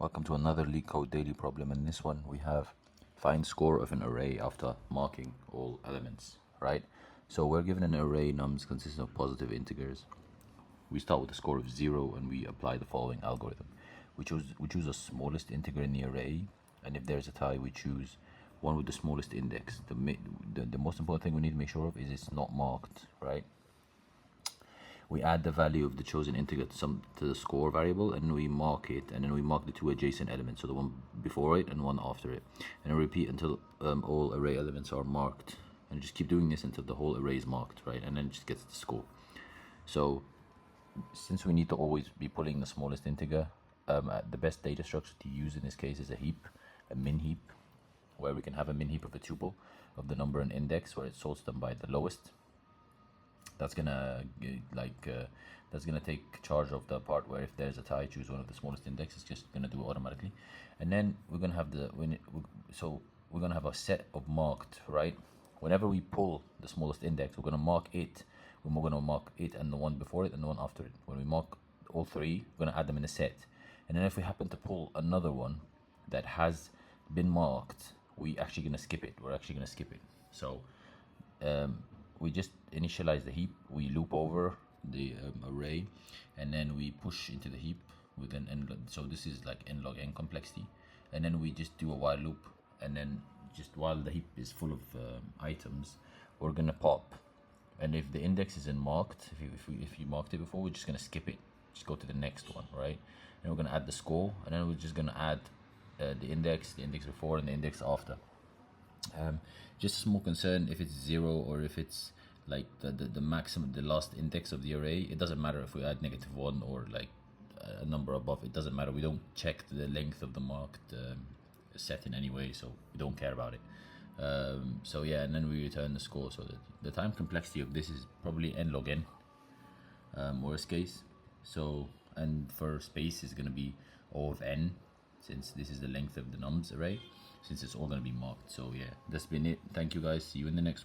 Welcome to another Leetcode daily problem. In this one, we have find score of an array after marking all elements, right? So we're given an array nums consisting of positive integers. We start with a score of 0 and we apply the following algorithm. We choose the smallest integer in the array, and if there's a tie, we choose one with the smallest index. The most important thing we need to make sure of is it's not marked, right? We add the value of the chosen integer to the score variable, and we mark it, and then we mark the two adjacent elements, so the one before it and one after it, and then repeat until all array elements are marked, and just keep doing this until the whole array is marked, right? And then it just gets the score. So since we need to always be pulling the smallest integer, the best data structure to use in this case is a heap, a min heap, where we can have a min heap of a tuple of the number and index, where it sorts them by the lowest. That's gonna take charge of the part where if there's a tie, choose one of the smallest index. It's just gonna do it automatically, and then we're gonna have we're gonna have a set of marked, right? Whenever we pull the smallest index, we're gonna mark it. We're gonna mark it and the one before it and the one after it. When we mark all three, we're gonna add them in a set, and then if we happen to pull another one that has been marked, we're actually gonna skip it. So we just initialize the heap, we loop over the array, and then we push into the heap with an n. So this is like n log n complexity, and then we just do a while loop, and then just while the heap is full of items, we're gonna pop, and if the index isn't marked, if you marked it before, we're just gonna skip it, just go to the next one, right? And we're gonna add the score, and then we're just gonna add the index before and the index after. Just a small concern, if it's 0 or if it's like the maximum, the last index of the array, it doesn't matter if we add -1 or like a number above, it doesn't matter. We don't check the length of the marked set in any way, so we don't care about it. So yeah, and then we return the score. So the time complexity of this is probably n log n, worst case. So, and for space is going to be O of n, since this is the length of the nums array, since it's all going to be marked. So yeah, that's been it. Thank you guys, see you in the next one.